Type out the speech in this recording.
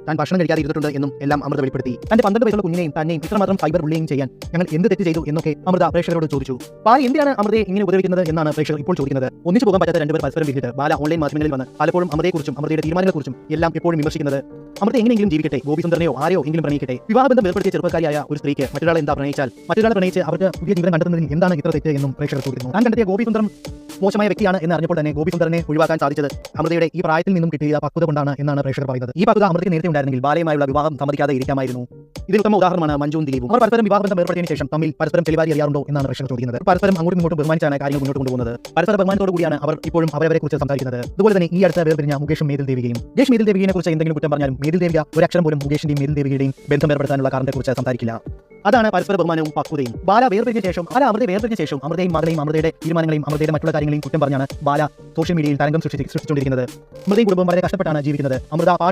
താൻ ഭക്ഷണം കഴിക്കാതെ ഇരുന്നിട്ടുണ്ട് എന്നും എല്ലാം അമൃത വെളിപ്പെടുത്തി. തന്റെ 12 വയസ്സുള്ള കുഞ്ഞിനെയും തന്നെയും ഇത്രമാത്രം സൈബർ ബുള്ളിയിങ് ചെയ്യാൻ ഞങ്ങൾ എന്ത് തെറ്റ് ചെയ്തു എന്നൊക്കെ അമൃത പ്രേക്ഷകരോട് ചോദിച്ചു. ബാല എന്തിനാണ് അമൃതയെ ഇങ്ങനെ ഉപദ്രവിക്കുന്നത് എന്നാണ് പ്രേക്ഷകർ ഇപ്പോൾ ചോദിക്കുന്നത്. ഒന്നിച്ചു പോകാൻ പറ്റാത്ത രണ്ടുപേർ പരസ്പരം വിരിച്ചിട്ട് ബാല ഓൺലൈൻ മാധ്യമങ്ങളിൽ വന്ന് പലപ്പോഴും അമൃതയെക്കുറിച്ചും അമൃതയുടെ തീരുമാനങ്ങളെക്കുറിച്ചും എല്ലാം എപ്പോഴും വിമർശിക്കുന്നത്. അമൃത എങ്ങനെയെങ്കിലും ജീവിക്കട്ടെ, ഗോപിസുന്ദരനെയോ ആരെയോ എങ്കിലും പ്രണയിക്കട്ടെ. വിവാഹബന്ധം ഏർപ്പെടുത്തിയ ചെറുപ്പക്കാരിയായ ഒരു സ്ത്രീക്ക് മറ്റൊരാളെ എന്താ പ്രണയിച്ചാൽ മറ്റൊരാളെ പ്രണയിച്ച് അവർക്ക് പുതിയ ജീവൻ കണ്ടെത്തുന്നതിൽ എന്താണ് ഇത്ര തെറ്റ് എന്നും പ്രേക്ഷകർ ചോദിക്കുന്നു. താൻ കണ്ടെത്തിയ ഗോപിസുന്ദരം മോശമായ വ്യക്തിയാണ് എന്ന് അറിഞ്ഞപ്പോൾ തന്നെ ഗോപിസുന്ദരനെ ഒഴിവാക്കാൻ സാധിച്ചത് അമൃതയുടെ ഈ പ്രായത്തിൽ നിന്നും കിട്ടിയ പക്വത കൊണ്ടാണ് എന്നാണ് പ്രേക്ഷകർ പറയുന്നത്. ഈ പക്വത അമൃതയ്ക്ക് നേരത്തെ ഉണ്ടായിരുന്നെങ്കിൽ ബാലയുമായുള്ള വിവാഹം സമ്മതിക്കാതെ ഇരിക്കാമായിരുന്നു. ഇതിന് ഉത്തമ ഉദാഹരണമാണ് മഞ്ജുവും ദിലീപും. അവർ പരസ്പരം വിവാഹബന്ധം ഏർപ്പെടുത്തിയതിനു ശേഷം തമ്മിൽ പരസ്പരം തെളിവാരി അറിയാറുണ്ടോ എന്നാണ് പ്രേക്ഷകർ ചോദിക്കുന്നത്. പരസ്പരം അങ്ങോട്ടും ഇങ്ങോട്ടും ബഹുമാനിച്ചാണ് കാര്യങ്ങൾ മുന്നോട്ട് കൊണ്ടുപോകുന്നത്. പരസ്പര ബഹുമാനത്തോടു കൂടിയാണ് അവർ ഇപ്പോഴും അവരെ കുറിച്ച് സംസാരിക്കുന്നത്. അതുപോലെ തന്നെ ഈ അടുത്ത വേർപിരിഞ്ഞ മുകേഷും മേതിൽ ദേവികയും. മേതിൽ ദേവിയെ കുറിച്ച് എന്തെങ്കിലും കുറ്റം പറഞ്ഞാലും മേതിൽ ദേവിക ഒരു അക്ഷരം പോലും മുകേഷിന്റെയും മേതിൽ ദേവിയുടെയും ബന്ധം ഏർപ്പെടുത്താനുള്ള കാരണത്തെക്കുറിച്ച് സംസാരിക്കില്ല. അതാണ് പരസ്പര ബഹുമാനവും പക്വതയും. ബാല വേർപിരിഞ്ഞ ശേഷം അമൃതയും മകളെയും അമൃതയുടെ തീരുമാനങ്ങളെയും അമൃതയുടെ മറ്റുള്ള കാര്യങ്ങളെയും കുറ്റം പറഞ്ഞാണ് ബാല സോഷ്യൽ മീഡിയയിൽ തരംഗം സൃഷ്ടിച്ചുകൊണ്ടിരിക്കുന്നത്. അമൃതയും കുടുംബം വളരെ കഷ്ടപ്പെട്ടാണ് ജീവിക്കുന്നത്. അമൃത